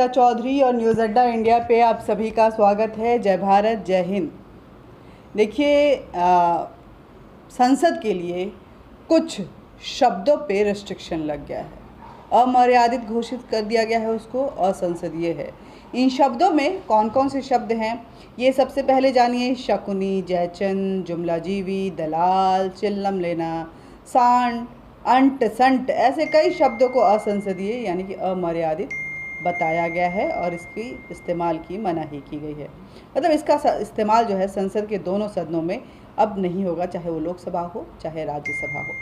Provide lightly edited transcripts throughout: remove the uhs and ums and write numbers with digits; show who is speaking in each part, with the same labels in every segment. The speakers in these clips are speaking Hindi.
Speaker 1: नीता चौधरी और न्यूज़ अड्डा इंडिया पे आप सभी का स्वागत है। जय भारत, जय हिंद। देखिए, संसद के लिए कुछ शब्दों पे रिस्ट्रिक्शन लग गया है, अमर्यादित घोषित कर दिया गया है, उसको असंसदीय है। इन शब्दों में कौन कौन से शब्द हैं, ये सबसे पहले जानिए। शकुनी, जयचंद, जुमलाजीवी, दलाल, चिल्लम लेना, सांड, अंट, संट, ऐसे कई शब्दों को असंसदीय यानी कि अमर्यादित बताया गया है और इसकी इस्तेमाल की मनाही की गई है। मतलब इसका इस्तेमाल जो है संसद के दोनों सदनों में अब नहीं होगा, चाहे वो लोकसभा हो चाहे राज्यसभा हो।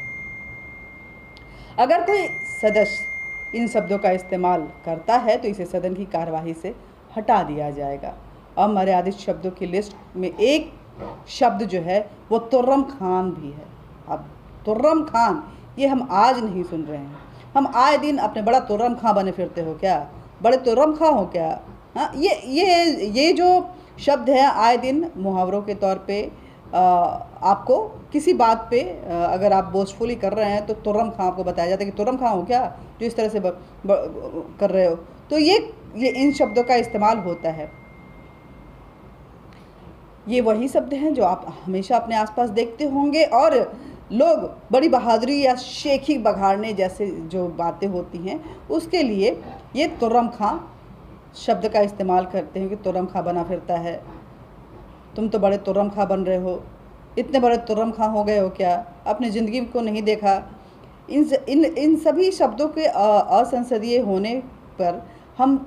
Speaker 1: अगर कोई सदस्य इन शब्दों का इस्तेमाल करता है तो इसे सदन की कार्यवाही से हटा दिया जाएगा। अमर्यादित शब्दों की लिस्ट में एक शब्द जो है वो तुर्रम खान भी है। अब तुर्रम खान ये हम आज नहीं सुन रहे हैं, हम आए दिन अपने बड़ा तुर्रम खां बने फिरते हो क्या, बड़े तुर्रम खां हो क्या? हाँ, ये जो शब्द है आए दिन मुहावरों के तौर पे आपको किसी बात पे अगर आप बोस्टफुली कर रहे हैं तो तुर्रम खां आपको बताया जाता है कि तुर्रम खां हो क्या जो इस तरह से कर रहे हो। तो ये इन शब्दों का इस्तेमाल होता है। ये वही शब्द हैं जो आप हमेशा अपने आसपास देखते होंगे और लोग बड़ी बहादुरी या शेखी बघाड़ने जैसे जो बातें होती हैं उसके लिए ये तुर्रम खां शब्द का इस्तेमाल करते हैं कि तुर्रम खां बना फिरता है, तुम तो बड़े तुर्रम खां बन रहे हो, इतने बड़े तुर्रम खां हो गए हो क्या, अपनी ज़िंदगी को नहीं देखा। इन सभी शब्दों के असंसदीय होने पर हम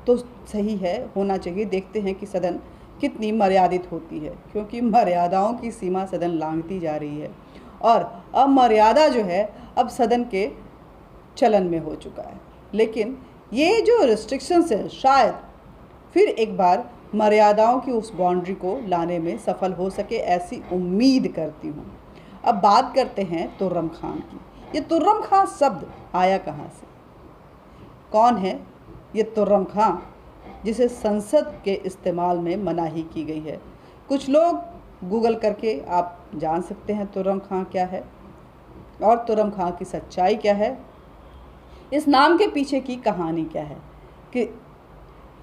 Speaker 1: तो सही है, होना चाहिए। देखते हैं कि सदन कितनी मर्यादित होती है, क्योंकि मर्यादाओं की सीमा सदन लांघती जा रही है और अमर्यादा जो है अब सदन के चलन में हो चुका है। लेकिन ये जो रिस्ट्रिक्शंस है शायद फिर एक बार मर्यादाओं की उस बाउंड्री को लाने में सफल हो सके, ऐसी उम्मीद करती हूँ। अब बात करते हैं तुर्रम खां की। ये तुर्रम खां शब्द आया कहाँ से, कौन है ये तुर्रम खां जिसे संसद के इस्तेमाल में मनाही की गई है? कुछ लोग गूगल करके आप जान सकते हैं तुर्रम खां क्या है और तुर्रम खां की सच्चाई क्या है, इस नाम के पीछे की कहानी क्या है। कि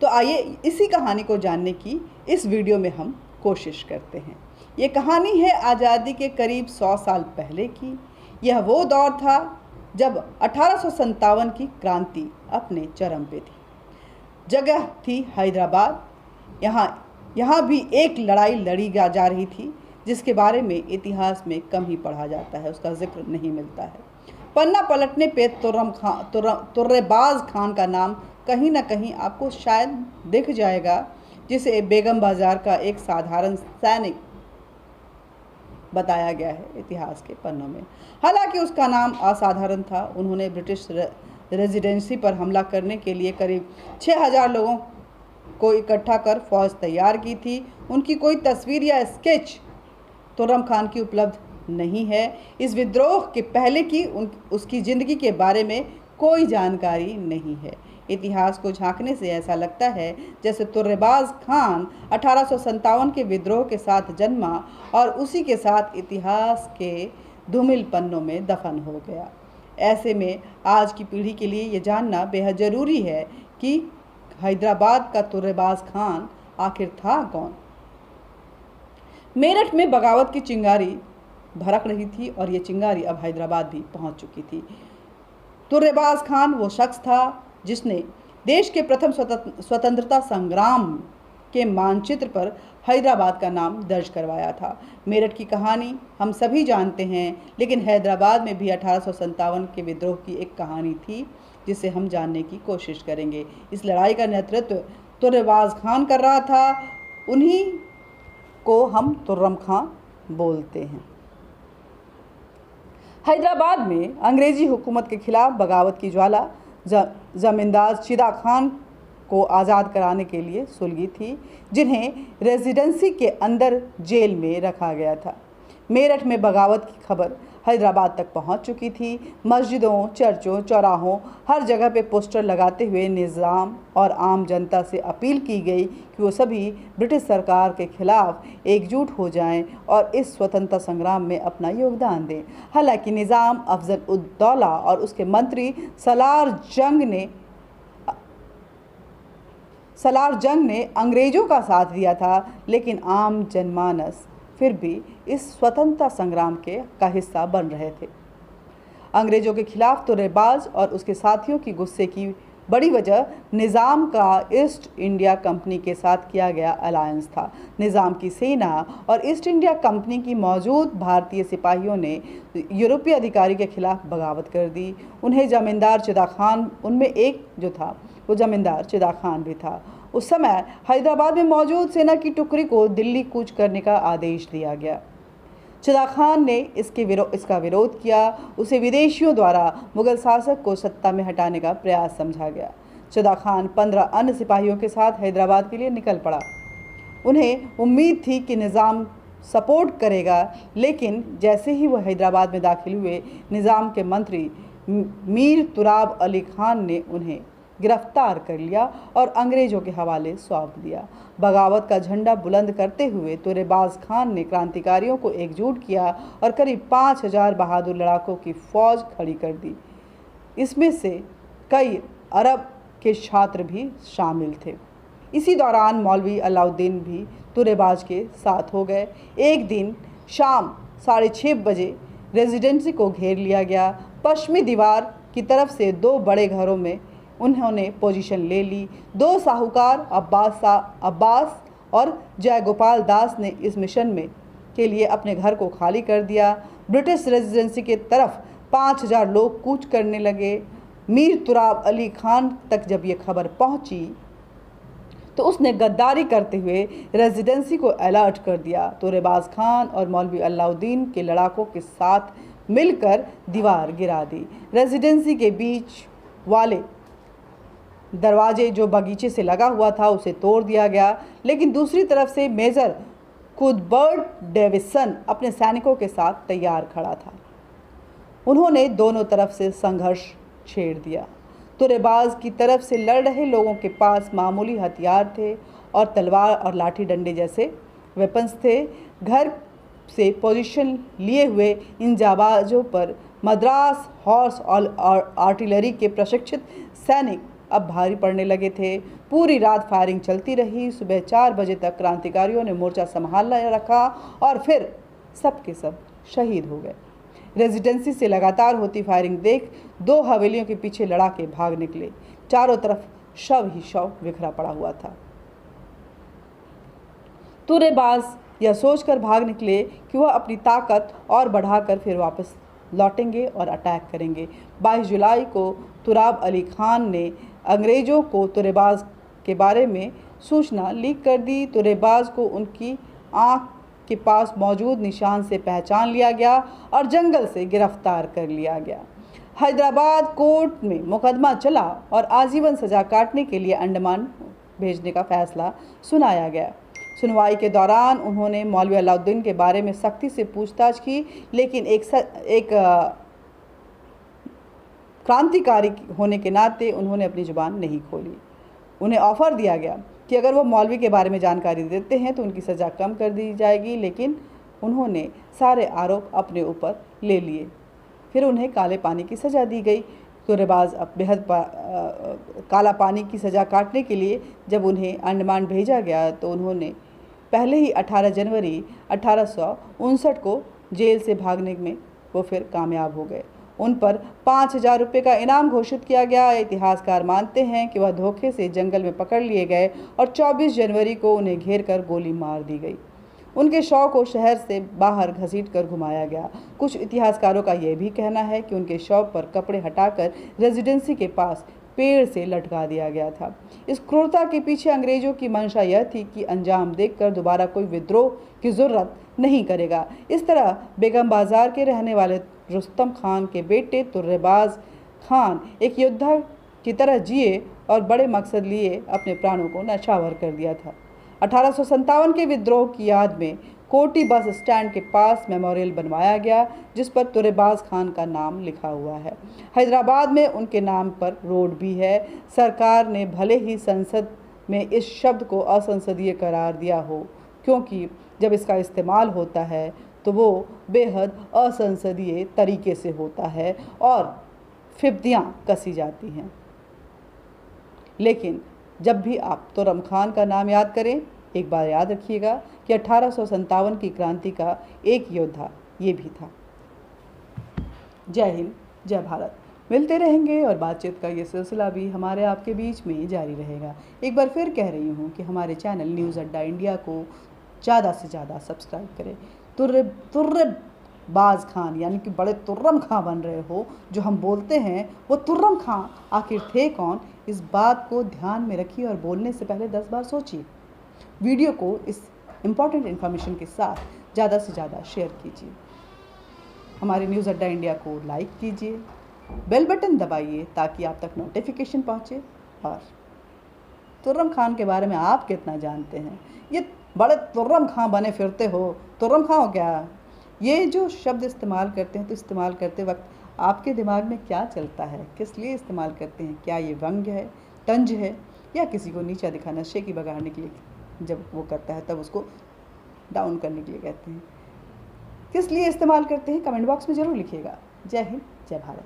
Speaker 1: तो आइए इसी कहानी को जानने की इस वीडियो में हम कोशिश करते हैं। ये कहानी है आज़ादी के करीब 100 साल पहले की। यह वो दौर था जब 1857 की क्रांति अपने चरम पे थी। जगह थी हैदराबाद। यहाँ भी एक लड़ाई लड़ी जा रही थी जिसके बारे में इतिहास में कम ही पढ़ा जाता है, उसका जिक्र नहीं मिलता है। पन्ना पलटने पे तुर्रेबाज खान का नाम कहीं ना कहीं आपको शायद दिख जाएगा, जिसे बेगम बाजार का एक साधारण सैनिक बताया गया है इतिहास के पन्नों में। हालांकि उसका नाम असाधारण था। उन्होंने ब्रिटिश रेजिडेंसी पर हमला करने के लिए करीब 6000 लोगों को इकट्ठा कर फौज तैयार की थी। उनकी कोई तस्वीर या स्केच तुर्रम खान की उपलब्ध नहीं है। इस विद्रोह के पहले की उसकी ज़िंदगी के बारे में कोई जानकारी नहीं है। इतिहास को झांकने से ऐसा लगता है जैसे तुर्रेबाज खान 1857 के विद्रोह के साथ जन्मा और उसी के साथ इतिहास के धूमिल पन्नों में दफन हो गया। ऐसे में आज की पीढ़ी के लिए ये जानना बेहद ज़रूरी है कि हैदराबाद का तुर्रेबाज खान आखिर था कौन। मेरठ में बगावत की चिंगारी भड़क रही थी और ये चिंगारी अब हैदराबाद भी पहुंच चुकी थी। तुर्रेबाज खान वो शख्स था जिसने देश के प्रथम स्वतंत्रता संग्राम के मानचित्र पर हैदराबाद का नाम दर्ज करवाया था। मेरठ की कहानी हम सभी जानते हैं, लेकिन हैदराबाद में भी 1857 के विद्रोह की एक कहानी थी जिसे हम जानने की कोशिश करेंगे। इस लड़ाई का नेतृत्व तुर्रेबाज खान कर रहा था, उन्हीं को हम तुर्रम खां बोलते हैं। हैदराबाद में अंग्रेजी हुकूमत के खिलाफ बगावत की ज्वाला जमींदार चिदा खान को आज़ाद कराने के लिए सुलगी थी, जिन्हें रेजिडेंसी के अंदर जेल में रखा गया था। मेरठ में बगावत की खबर हैदराबाद तक पहुंच चुकी थी। मस्जिदों, चर्चों, चौराहों, हर जगह पे पोस्टर लगाते हुए निज़ाम और आम जनता से अपील की गई कि वो सभी ब्रिटिश सरकार के खिलाफ एकजुट हो जाएं और इस स्वतंत्रता संग्राम में अपना योगदान दें। हालांकि निज़ाम अफजल उद दौला और उसके मंत्री सलार जंग ने सलार जंग ने अंग्रेज़ों का साथ दिया था, लेकिन आम जनमानस फिर भी इस स्वतंत्रता संग्राम का हिस्सा बन रहे थे। अंग्रेज़ों के खिलाफ तुर्रेबाज और उसके साथियों की गुस्से की बड़ी वजह निज़ाम का ईस्ट इंडिया कंपनी के साथ किया गया अलायंस था। निज़ाम की सेना और ईस्ट इंडिया कंपनी की मौजूद भारतीय सिपाहियों ने यूरोपीय अधिकारी के खिलाफ बगावत कर दी। उन्हें जमींदार चिदा खान, उनमें एक जो था वो जमींदार चिदा खान भी था। उस समय हैदराबाद में मौजूद सेना की टुकड़ी को दिल्ली कूच करने का आदेश दिया गया। चिदा खान ने इसका विरोध किया। उसे विदेशियों द्वारा मुगल शासक को सत्ता में हटाने का प्रयास समझा गया। चिदा खान 15 अन्य सिपाहियों के साथ हैदराबाद के लिए निकल पड़ा। उन्हें उम्मीद थी कि निज़ाम सपोर्ट करेगा, लेकिन जैसे ही वह हैदराबाद में दाखिल हुए, निज़ाम के मंत्री मीर तुराब अली खान ने उन्हें गिरफ्तार कर लिया और अंग्रेज़ों के हवाले सौंप दिया। बगावत का झंडा बुलंद करते हुए तुर्रेबाज खान ने क्रांतिकारियों को एकजुट किया और करीब 5000 बहादुर लड़ाकों की फौज खड़ी कर दी। इसमें से कई अरब के छात्र भी शामिल थे। इसी दौरान मौलवी अलाउद्दीन भी तुर्रेबाज के साथ हो गए। एक दिन शाम 6:30 बजे रेजिडेंसी को घेर लिया गया। पश्चिमी दीवार की तरफ से 2 बड़े घरों में उन्होंने पोजीशन ले ली। 2 साहूकार अब्बास और जयगोपाल दास ने इस मिशन के लिए अपने घर को खाली कर दिया। ब्रिटिश रेजिडेंसी के तरफ 5000 लोग कूच करने लगे। मीर तुराब अली खान तक जब ये खबर पहुंची तो उसने गद्दारी करते हुए रेजिडेंसी को अलर्ट कर दिया। तुर्रेबाज खान और मौलवी अलाउद्दीन के लड़ाकों के साथ मिलकर दीवार गिरा दी। रेजिडेंसी के बीच वाले दरवाजे जो बगीचे से लगा हुआ था उसे तोड़ दिया गया, लेकिन दूसरी तरफ से मेजर कुथबर्ट डेविसन अपने सैनिकों के साथ तैयार खड़ा था। उन्होंने दोनों तरफ से संघर्ष छेड़ दिया। तुर्रेबाज की तरफ से लड़ रहे लोगों के पास मामूली हथियार थे और तलवार और लाठी डंडे जैसे वेपन्स थे। घर से पोजीशन लिए हुए इन जाबाजों पर मद्रास हॉर्स और आर्टिलरी के प्रशिक्षित सैनिक अब भारी पड़ने लगे थे। पूरी रात फायरिंग चलती रही। सुबह 4 बजे तक क्रांतिकारियों ने मोर्चा संभालना रखा और फिर सब के सब शहीद हो गए। रेजिडेंसी से लगातार होती फायरिंग देख 2 हवेलियों के पीछे लड़ाके भाग निकले। चारों तरफ शव ही शव बिखरा पड़ा हुआ था। तुर्रेबाज यह सोचकर भाग निकले कि वह अपनी ताकत और बढ़ाकर फिर वापस लौटेंगे और अटैक करेंगे। 22 जुलाई को तुराब अली खान ने अंग्रेज़ों को तुर्रेबाज के बारे में सूचना लीक कर दी। तुर्रेबाज को उनकी आँख के पास मौजूद निशान से पहचान लिया गया और जंगल से गिरफ्तार कर लिया गया। हैदराबाद कोर्ट में मुकदमा चला और आजीवन सज़ा काटने के लिए अंडमान भेजने का फैसला सुनाया गया। सुनवाई के दौरान उन्होंने मौलवी अलाउद्दीन के बारे में सख्ती से पूछताछ की, लेकिन एक क्रांतिकारी होने के नाते उन्होंने अपनी जुबान नहीं खोली। उन्हें ऑफ़र दिया गया कि अगर वो मौलवी के बारे में जानकारी देते हैं तो उनकी सज़ा कम कर दी जाएगी, लेकिन उन्होंने सारे आरोप अपने ऊपर ले लिए। फिर उन्हें काले पानी की सज़ा दी गई। तुर्रेबाज अब बेहद काला पानी की सज़ा काटने के लिए जब उन्हें अंडमान भेजा गया तो उन्होंने पहले ही 18 जनवरी 1859 को जेल से भागने में वो फिर कामयाब हो गए। उन पर 5000 रुपये का इनाम घोषित किया गया। इतिहासकार मानते हैं कि वह धोखे से जंगल में पकड़ लिए गए और 24 जनवरी को उन्हें घेर कर गोली मार दी गई। उनके शव को शहर से बाहर घसीट कर घुमाया गया। कुछ इतिहासकारों का यह भी कहना है कि उनके शव पर कपड़े हटाकर रेजिडेंसी के पास पेड़ से लटका दिया गया था। इस क्रूरता के पीछे अंग्रेजों की मंशा यह थी कि अंजाम देखकर दोबारा कोई विद्रोह की ज़रूरत नहीं करेगा। इस तरह बेगम बाजार के रहने वाले रुस्तम खान के बेटे तुर्रेबाज खान एक योद्धा की तरह जिए और बड़े मकसद लिए अपने प्राणों को नछावर कर दिया था। 1857 के विद्रोह की याद में कोटी बस स्टैंड के पास मेमोरियल बनवाया गया, जिस पर तुर्रेबाज खान का नाम लिखा हुआ है। हैदराबाद में उनके नाम पर रोड भी है। सरकार ने भले ही संसद में इस शब्द को असंसदीय करार दिया हो, क्योंकि जब इसका इस्तेमाल होता है तो वो बेहद असंसदीय तरीके से होता है और फिफ्तियाँ कसी जाती हैं। लेकिन जब भी आप तुर्रम खान का नाम याद करें, एक बार याद रखिएगा कि 1857 की क्रांति का एक योद्धा ये भी था। जय हिंद, जय भारत। मिलते रहेंगे और बातचीत का ये सिलसिला भी हमारे आपके बीच में जारी रहेगा। एक बार फिर कह रही हूँ कि हमारे चैनल न्यूज़ अड्डा इंडिया को ज़्यादा से ज़्यादा सब्सक्राइब करें। तुर्रेबाज खान यानी कि बड़े तुर्रम खां बन रहे हो, जो हम बोलते हैं वो तुर्रम खां आखिर थे कौन, इस बात को ध्यान में रखिए और बोलने से पहले 10 बार सोचिए। वीडियो को इस इम्पॉर्टेंट इन्फॉर्मेशन के साथ ज़्यादा से ज़्यादा शेयर कीजिए। हमारे न्यूज़ अड्डा इंडिया को लाइक कीजिए, बेल बटन दबाइए ताकि आप तक नोटिफिकेशन पहुंचे। और तुर्रम खान के बारे में आप कितना जानते हैं? ये बड़े तुर्रम खां बने फिरते हो, तुर्रम खां हो क्या? ये जो शब्द इस्तेमाल करते हैं तो इस्तेमाल करते वक्त आपके दिमाग में क्या चलता है, किस लिए इस्तेमाल करते हैं? क्या ये व्यंग्य है, तंज है, या किसी को नीचा दिखाना, शेखी बगाड़ने के लिए? जब वो करता है तब उसको डाउन करने के लिए कहते हैं। किस लिए इस्तेमाल करते हैं? कमेंट बॉक्स में ज़रूर लिखिएगा। जय हिंद, जय भारत।